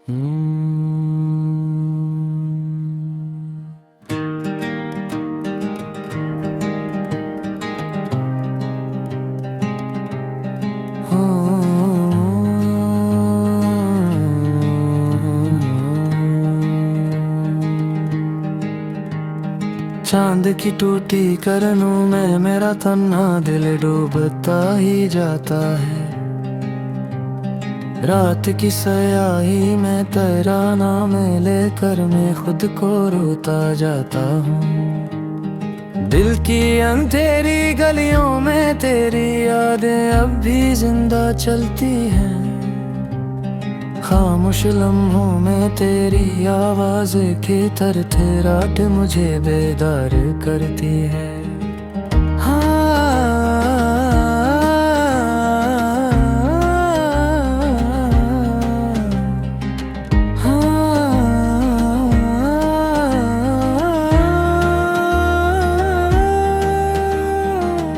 चांद की टूटी करनों में मेरा तन्हा दिल डूबता ही जाता है। रात की स्याही में तेरा नाम लेकर मैं खुद को रोता जाता हूँ। दिल की अंधेरी गलियों में तेरी यादें अब भी जिंदा चलती हैं। खामोश लम्हों में तेरी आवाज की थरथराहट मुझे बेदार करती है।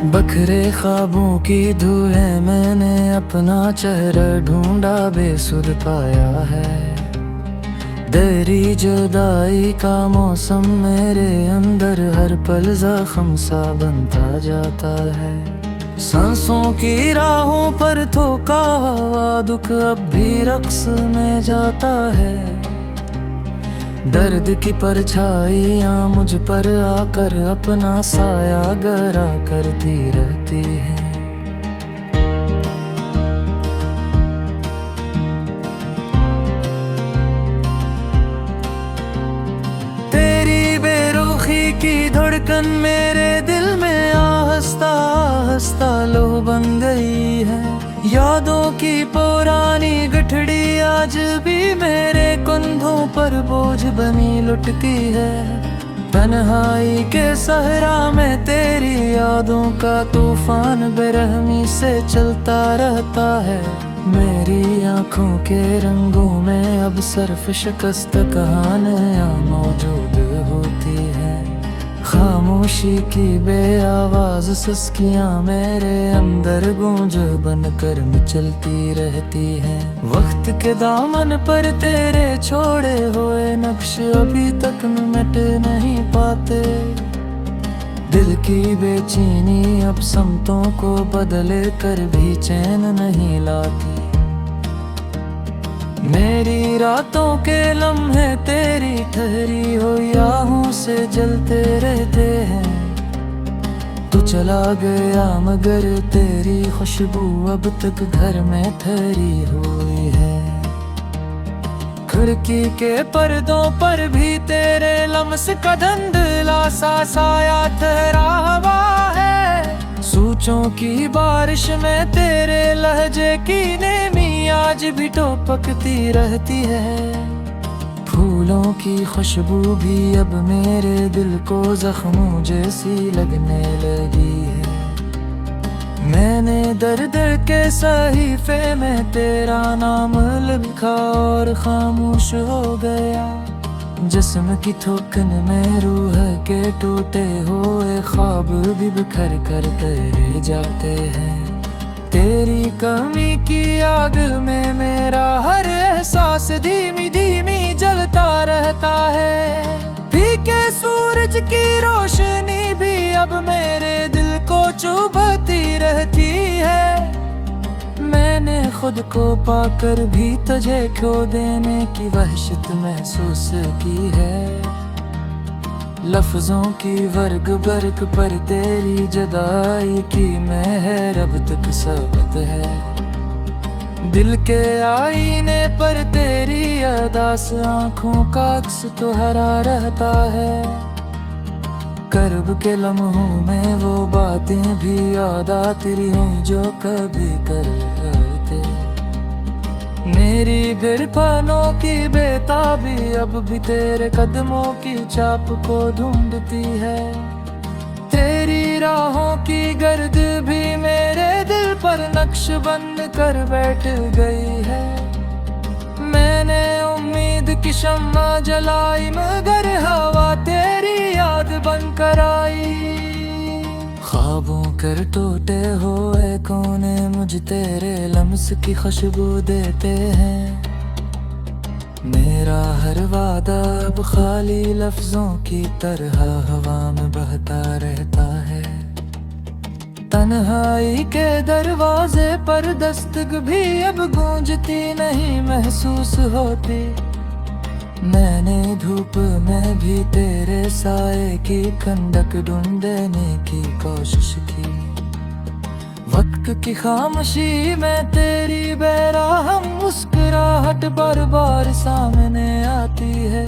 बखरे ख्वाबों की धुएं मैंने अपना चेहरा ढूंढा बेसुध पाया है। देरी जुदाई का मौसम मेरे अंदर हर पल जख्म सा बनता जाता है। सांसों की राहों पर थोका हुआ दुख अब भी रक्स में जाता है। दर्द की परछाइयाँ मुझ पर आकर अपना साया गहरा करती रहती है। तेरी बेरुखी की धड़कन मेरे दिल में आहिस्ता आहिस्ता लो बन गई है। यादों की पुरानी गठड़ी आज भी मेरे कंधों पर बोझ बनी लुटती है। तन्हाई के सहरा में तेरी यादों का तूफान बेरहमी से चलता रहता है। मेरी आंखों के रंगों में अब सिर्फ शिकस्त कहानियां मौजूद होती है। खामोशी की बेआवाज सिसकियां मेरे अंदर गूंज बनकर मचलती रहती हैं। वक्त के दामन पर तेरे छोड़े हुए नक्श अभी तक मिट नहीं पाते। दिल की बेचैनी अब समतों को बदले कर भी चैन नहीं लाती। मेरी रातों के लम्हे तेरी ठहरी हो याहों से जलते रहते हैं। तू चला गया मगर तेरी खुशबू अब तक घर में ठहरी हुई है। खिड़की के पर्दों पर भी तेरे लम्स का धुंधला सा साया ठहरा हुआ है। सूचों की बारिश में तेरे लहजे की नेमी आज भी टपकती रहती है। फूलों की खुशबू भी अब मेरे दिल को जख्मों जैसी लगने लगी है। मैंने दर्द के सहीफे में तेरा नाम लिखा और खामोश हो गया। जिस्म की थोकन में रूह के टूटे हुए ख्वाब भी बिखर कर तेरे जाते हैं। तेरी कमी की आग में मेरा हर एहसास धीमी धीमी जलता रहता है। फीके सूरज की रोशनी भी अब मेरे दिल को चुभती रहती है। मैंने खुद को पाकर भी तुझे खो देने की वहशत महसूस की है। लफ्जों की वर्ग बर्क पर तेरी जुदाई की मेहर अब तक सबत है। दिल के आईने पर तेरी अदास आंखों का अक्स तो हरा रहता है। कर्ब के लम्हों में वो बातें भी याद आती हैं जो कभी करते। मेरी गिरफानों की बेताबी अब भी तेरे कदमों की छाप को ढूंढती है। तेरी राहों की गर्द भी मेरे दिल पर नक्श बन कर बैठ गई है। मैंने उम्मीद की शम्मा जलाई मगर हवा तेरी याद बन कर आई। ख्वाबों कर टूटे हुए कोने मुझ तेरे लम्स की खुशबू देते हैं। मेरा हर वादा अब खाली लफ्जों की तरह हवा में बहता रहता है। तन्हाई के दरवाजे पर दस्तक भी अब गूंजती नहीं महसूस होती। मैंने धूप में भी तेरे साए की ठंडक ढूंढने की कोशिश की। वक्त की खामोशी में तेरी बेराहम मुस्कुराहट बार बार सामने आती है।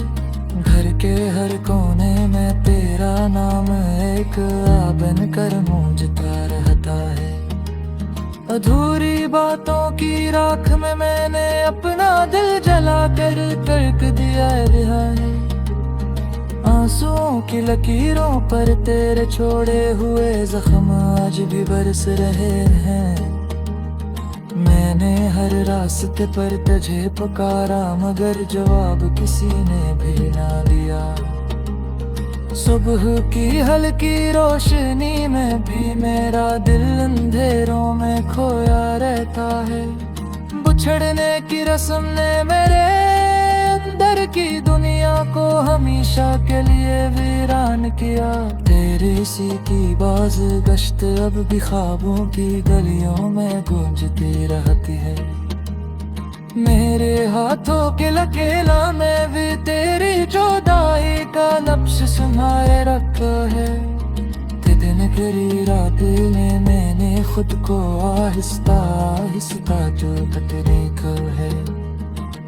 घर के हर कोने में तेरा नाम एक आबन कर गूंजता रहता है। अधूरी बातों की राख में मैंने अपना दिल जला कर तर्क दिया है। आंसुओं की लकीरों पर तेरे छोड़े हुए जख्म आज भी बरस रहे हैं। मैंने हर रास्ते पर तुझे पुकारा मगर जवाब किसी ने भी ना दिया। सुबह की हल्की रोशनी में भी मेरा दिल अंधेरों में खोया रहता है। बिछड़ने की रस्म ने मेरे अंदर की दुनिया को हमेशा के लिए वीरान किया। तेरी सी की बाज गश्त अब भी ख्वाबों की गलियों में गूंजती रहती है। मेरे हाथों के लकीरों में भी तेरी जुदाई का नक्श सुनाए रखा है। दिन करी रात में मैंने खुद को आहिस्ता आहिस्ता जो तकने को है।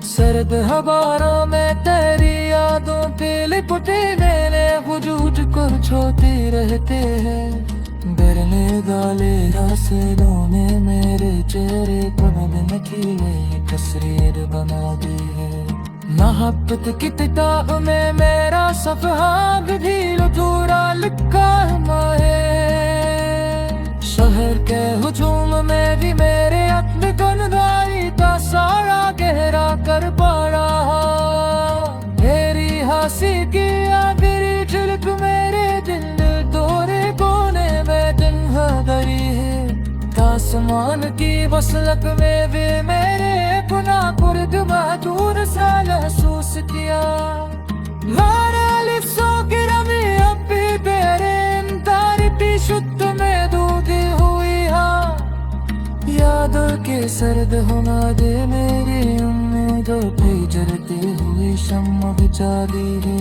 सर्द हवाओं में तेरी यादों पे लिपटे मेरे वजूद को छोते रहते हैं। डरने वाले रास्तों में मेरे चेहरे को बदन की तस्वीर बना दी है। मोहब्बत की किताब में मेरा सफ़हा भी अधूरा लिखा है। शहर के हुजूम में भी मेरे अपने गुनगारी का सारा गहरा कर पड़ा। मेरी हंसी की आखिरी झलक मेरे दिल दौरे कोने में तन्हा गई है। आसमान की वसलत में भी मेरे गुनाह कुर्द महदूर सा महसूस किया। मारा लिफ्सों की रमी अब भी तेरे तारीफी शुद्ध में दूधी हुई हाँ। यादों के सर्द होना दे मेरी उम्मीदों पे जलती हुई शम्म बिचारी है।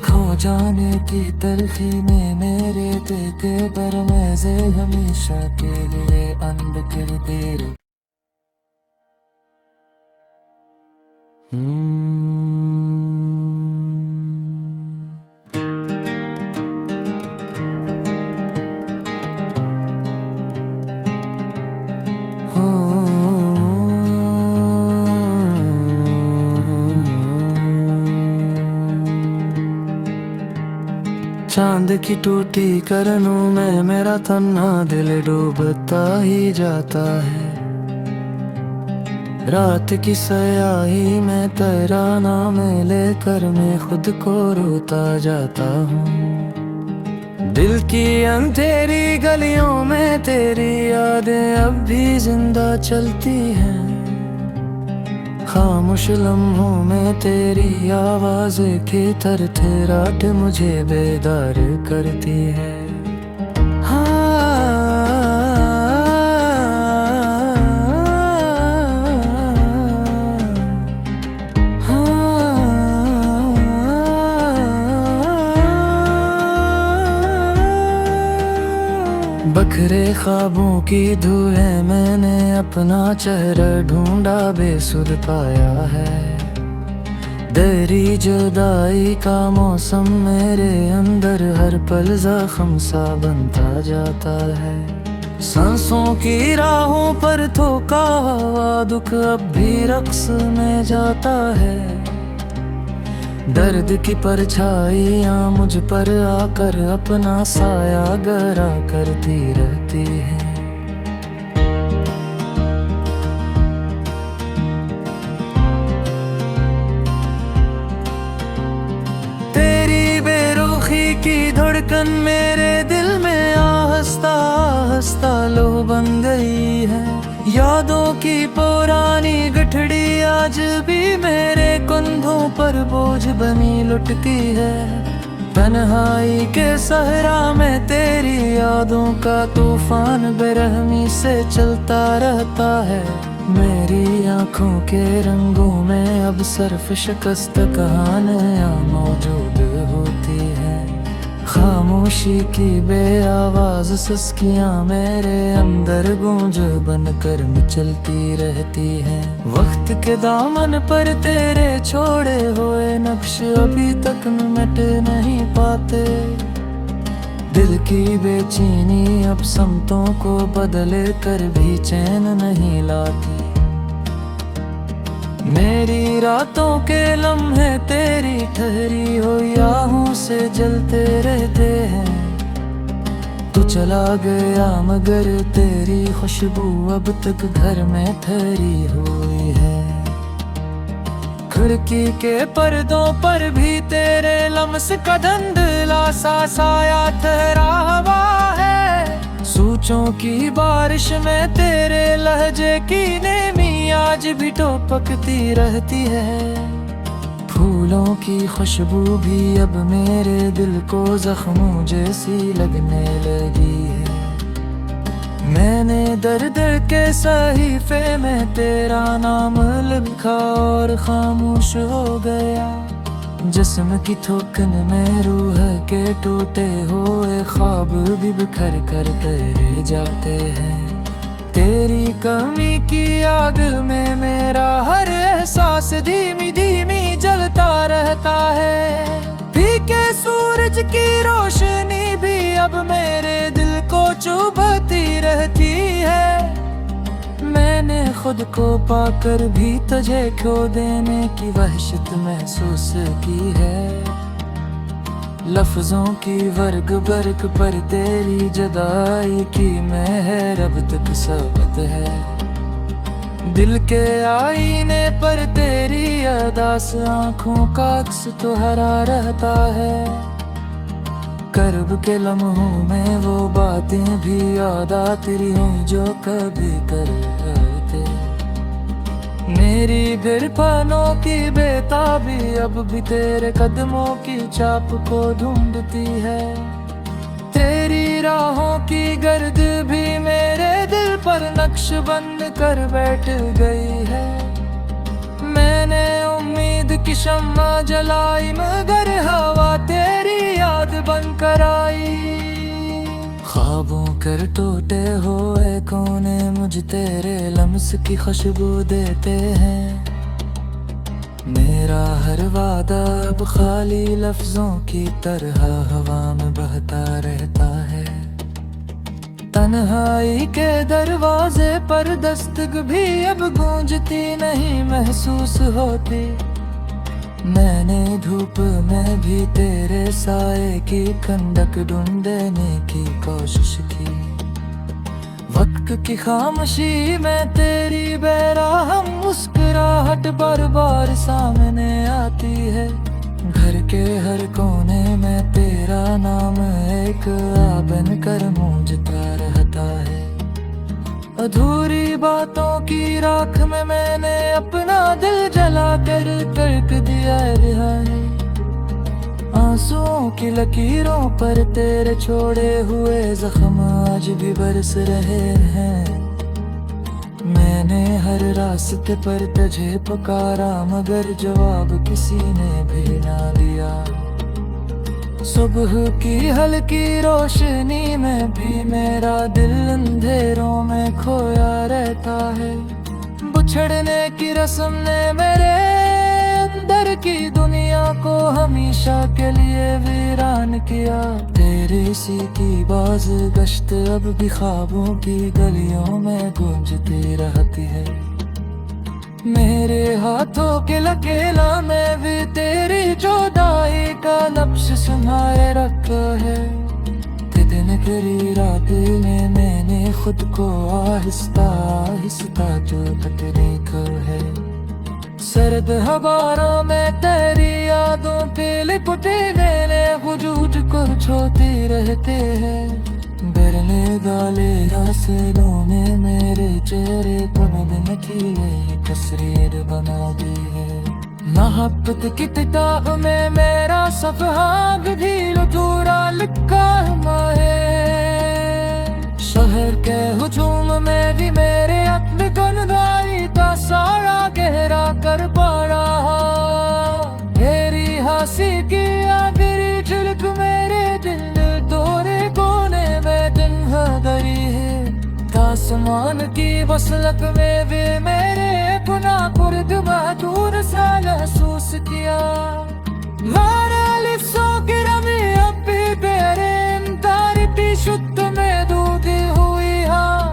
खो जाने की तलखी में मेरे देते पर मज़े हमेशा के लिए अंध कर दे। चांद की टूटी करनों में मेरा तन्हा दिल डूबता ही जाता है। रात की स्याही में तेरा नाम लेकर मैं खुद को रोता जाता हूँ। दिल की अंधेरी गलियों में तेरी यादें अब भी जिंदा चलती हैं। खामोश लम्हों में तेरी आवाज की थरथराहट मुझे बेदार करती है। बखरे ख्वाबों की धुएं मैंने अपना चेहरा ढूंढा बेसुध पाया है। दरी जुदाई का मौसम मेरे अंदर हर पल जख्म सा बनता जाता है। सांसों की राहों पर थोका हुआ दुख अब भी रक्स में जाता है। दर्द की परछाइयाँ मुझ पर आकर अपना साया गहरा करती रहती है। तेरी बेरुखी की धड़कन मेरे दिल में आहिस्ता आहिस्ता लो बन गई है। यादों की पुरानी गठड़ी आज भी मेरे कंधों पर बोझ बनी लुटती है। तन्हाई के सहरा में तेरी यादों का तूफान बेरहमी से चलता रहता है। मेरी आंखों के रंगों में अब सिर्फ शिकस्त कहानियां मौजूद होती है। खामोशी की बेआवाज सिसकियां मेरे अंदर गूंज बनकर मचलती रहती है। वक्त के दामन पर तेरे छोड़े हुए नक्श अभी तक मिट नहीं पाते। दिल की बेचैनी अब समतों को बदले कर भी चैन नहीं लाती। मेरी रातों के लम्हे तेरी ठहरी हो याहों से जलते रहते हैं। तू चला गया मगर तेरी खुशबू अब तक घर में ठहरी हुई है। खिड़की के पर्दों पर भी तेरे लम्स का धुंधला सा साया ठहरा हुआ है। सोचों की बारिश में तेरे लहजे की नेमी आज भी टपकती रहती है। फूलों की खुशबू भी अब मेरे दिल को जख्मों जैसी लगने लगी है। मैंने दर्द के सहीफे में तेरा नाम लिखा और खामोश हो गया। जिस्म की थोकन में रूह के टूटे हुए ख्वाब भी बिखर कर तेरे जाते हैं। तेरी कमी की आग में मेरा हर एहसास धीमी धीमी जलता रहता है। फीके सूरज की रोशनी भी अब मेरे दिल को चुभती रहती है। मैंने खुद को पाकर भी तुझे खो देने की वहशत महसूस की है। लफ्जों की वर्ग बर्क पर तेरी जुदाई की मेहर अब तक सबत है। दिल के आईने पर तेरी अदास आंखों का अक्स तो हरा रहता है। कर्ब के लम्हों में वो बातें भी याद आती हैं जो कभी करते। मेरी गिरफनों की बेताबी अब भी तेरे कदमों की छाप को ढूंढती है। तेरी राहों की गर्द भी मेरे दिल पर नक्श बंद कर बैठ गई है। मैंने उम्मीद की शम्मा जलाई मगर हवा तेरी याद बनकर आई। ख्वाबों कर टूटे हुए कोने मुझ तेरे लम्स की खुशबू देते हैं। मेरा हर वादा अब खाली लफ्जों की तरह हवा में बहता रहता है। तन्हाई के दरवाजे पर दस्तक भी अब गूंजती नहीं महसूस होती। मैंने धूप में भी तेरे साए की खंडक ढूंढने की कोशिश की। वक्त की खामोशी में तेरी बेराहम मुस्कुराहट बार बार सामने आती है। घर के हर कोने में तेरा नाम एक आबन कर गूंजता रहता है। अधूरी बातों की राख में मैंने अपना दिल जला कर तर्क दिया रिहाई। आंसुओं की लकीरों पर तेरे छोड़े हुए जख्म आज भी बरस रहे हैं। मैंने हर रास्ते पर तुझे पुकारा मगर जवाब किसी ने भी ना दिया। सुबह की हल्की रोशनी में भी मेरा दिल अंधेरों में खोया रहता है। बिछड़ने की रस्म ने मेरे अंदर की दुनिया को हमेशा के लिए वीरान किया। तेरी सी की बाज गश्त अब भी ख्वाबों की गलियों में गूंजती रहती है। मेरे हाथों के लकेला में भी तेरी जुदाई का नक्श संभाले रखा है। दिन करी रात में मैंने खुद को आहिस्ता आहिस्ता जो तकने को है। सर्द हवाओं में तेरी यादों पे लिपटे मेरे वजूद को छोते रहते हैं। करने गाले हंसलों में मेरे चेहरे को बिन खिले तस्वीर बना दी है। मोहब्बत की किताब में मेरा सफ़हा भी अधूरा लिखा है। शहर के हुजूम में भी मेरे अपने गुनगारी का सारा गहरा कर पड़ा। तेरी हंसी की आखिरी झलक मेरे दिल तोरे कोने में दिन दरी है। आसमान की वसलत में भी मेरे गुनाह कुर्द बहादुर सा महसूस किया। मारे लिप्सों की रमी अब भी तेरे तारीफी शुद्ध में दूधी हुई हाँ।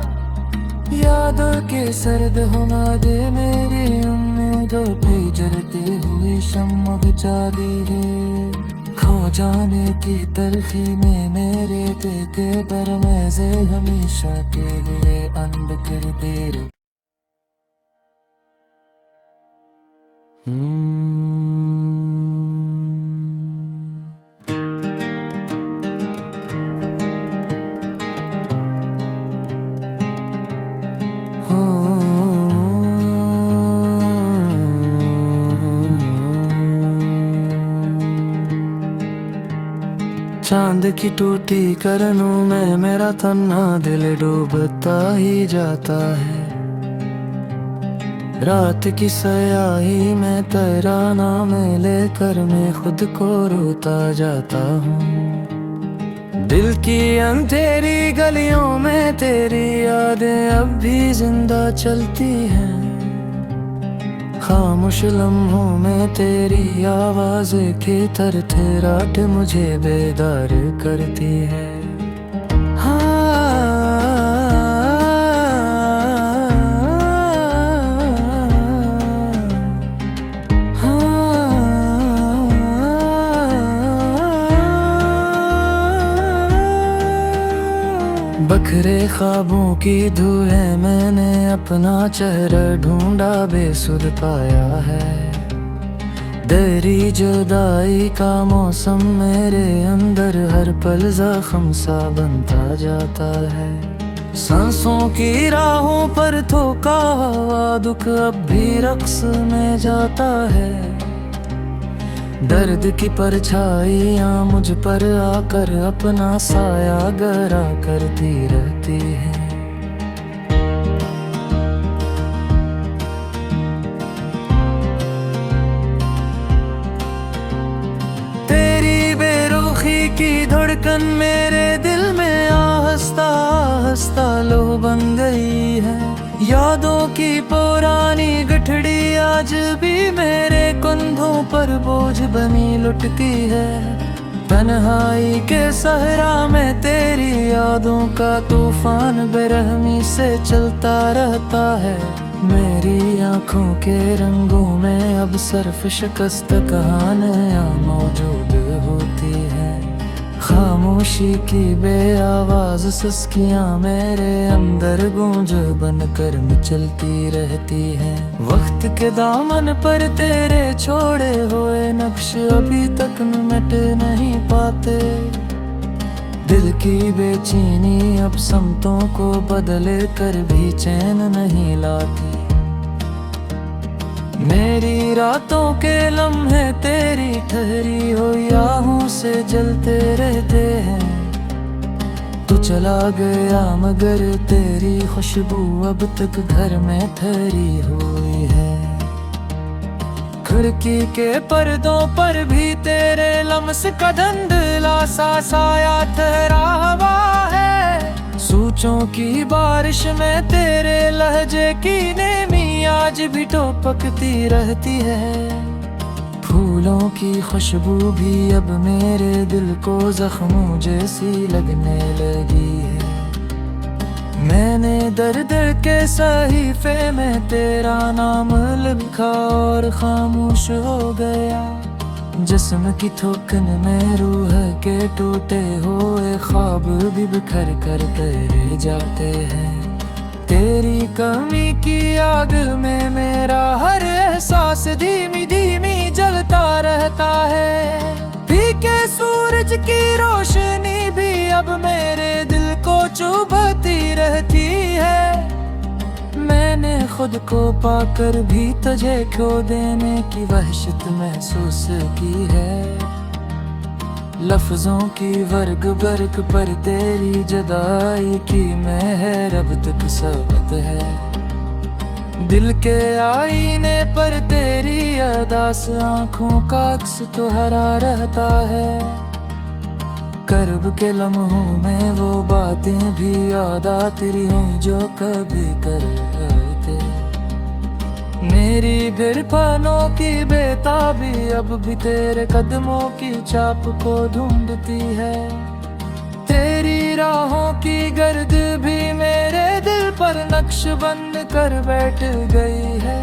यादों के सर्द होना दे मेरी उम्मीदों पे जलती हुई शम्मा बुझा दी है। खो जाने की तलखी में मेरे दिल के दरवाजे हमेशा के लिए बंद कर दे। चांद की टूटी करनों में मेरा तन्हा दिल डूबता ही जाता है। रात की स्याही में तेरा नाम लेकर मैं खुद को रोता जाता हूँ। दिल की अंधेरी गलियों में तेरी यादें अब भी जिंदा चलती हैं। खामोश लम्हों में तेरी आवाज की थरथराहट मुझे बेदार करती है। बखरे ख्वाबों की धुएं मैंने अपना चेहरा ढूंढा बेसुध पाया है। दरी जुदाई का मौसम मेरे अंदर हर पल जख्म सा बनता जाता है। सांसों की राहों पर थोका हुआ दुख अब भी रक्स में जाता है। दर्द की परछाइयाँ मुझ पर आकर अपना साया गहरा करती रहती है। तेरी बेरुखी की धड़कन मेरे दिल में आहिस्ता आहिस्ता लो बन गई है। यादों की पुरानी गठड़ी आज भी मेरे कंधों पर बोझ बनी लुटती है। तन्हाई के सहरा में तेरी यादों का तूफान बेरहमी से चलता रहता है। मेरी आंखों के रंगों में अब सिर्फ शिकस्त कहानियां मौजूद होती है। खामोशी की बेआवाज सिसकियां मेरे अंदर गूंज बनकर मचलती रहती है। वक्त के दामन पर तेरे छोड़े हुए नक्श अभी तक मिट नहीं पाते। दिल की बेचैनी अब समतों को बदले कर भी चैन नहीं लाती। मेरी रातों के लम्हे तेरी ठहरी हो याहों से जलते रहते हैं। तू चला गया मगर तेरी खुशबू अब तक घर में ठहरी हुई है। खिड़की के पर्दों पर भी तेरे लम्स का धुंधला सा साया ठहरा हुआ है। सोचों की बारिश में तेरे लहजे की नेमी आज भी टपकती रहती है। फूलों की खुशबू भी अब मेरे दिल को जख्मों जैसी लगने लगी है। मैंने दर्द के सहीफे में तेरा नाम लिखा और खामोश हो गया। जिस्म की थोकन में रूह के टूटे हुए ख्वाब भी बिखर कर तेरे जाते हैं। तेरी कमी की आग में मेरा हर एहसास धीमी धीमी जलता रहता है। फीके सूरज की रोशनी भी अब मेरे दिल को चुभती रहती है। मैंने खुद को पाकर भी तुझे खो देने की वहशत महसूस की है। लफ्जों की वर्ग बर्क पर तेरी जुदाई की मेहर अब तक सबत है। दिल के आईने पर तेरी अदास आँखों का अक्स तो हरा रहता है। कर्ब के लम्हों में वो बातें भी याद आती रहीं जो कभी कर रहे थे। मेरी गिरफनों की बेताबी अब भी तेरे कदमों की चाप को ढूंढती है। तेरी राहों की गर्द भी मेरे दिल पर नक्श बंद कर बैठ गई है।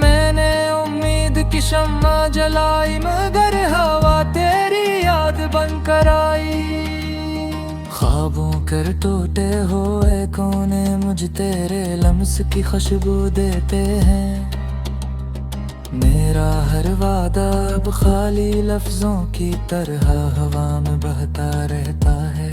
मैंने उम्मीद की शम्मा जलाई मगर हवा तेरी याद बनकर आई। ख्वाबों कर टूटे हुए कोने मुझ तेरे लम्स की खुशबू देते हैं। मेरा हर वादा अब खाली लफ्जों की तरह हवा में बहता रहता है।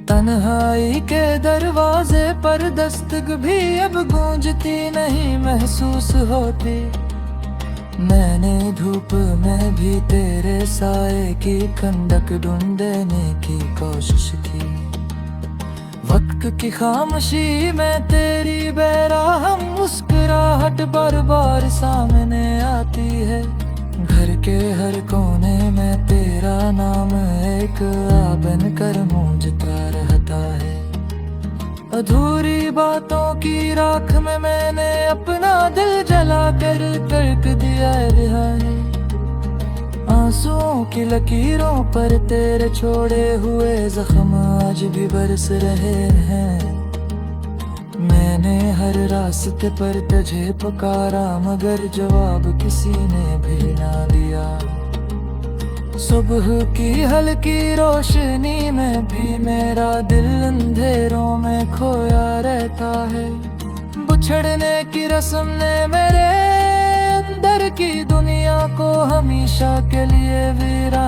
तन्हाई के दरवाजे पर दस्तक भी अब गूंजती नहीं महसूस होती। मैंने धूप में भी तेरे साए की ठंडक ढूंढने की कोशिश की। वक्त की खामोशी में तेरी बेराहम मुस्कुराहट बार बार सामने आती है। घर के हर कोने में तेरा नाम एक आबन कर गूंजता रहता है। अधूरी बातों की राख में मैंने अपना दिल जला कर दिया रिहा है। आंसुओं की लकीरों पर तेरे छोड़े हुए जख्म आज भी बरस रहे हैं। मैंने हर रास्ते पर तुझे पुकारा मगर जवाब किसी ने भी ना दिया। सुबह की हल्की रोशनी में भी मेरा दिल अंधेरों में खोया रहता है। बिछड़ने की रस्म ने मेरे अंदर की दुनिया को हमेशा के लिए वीरान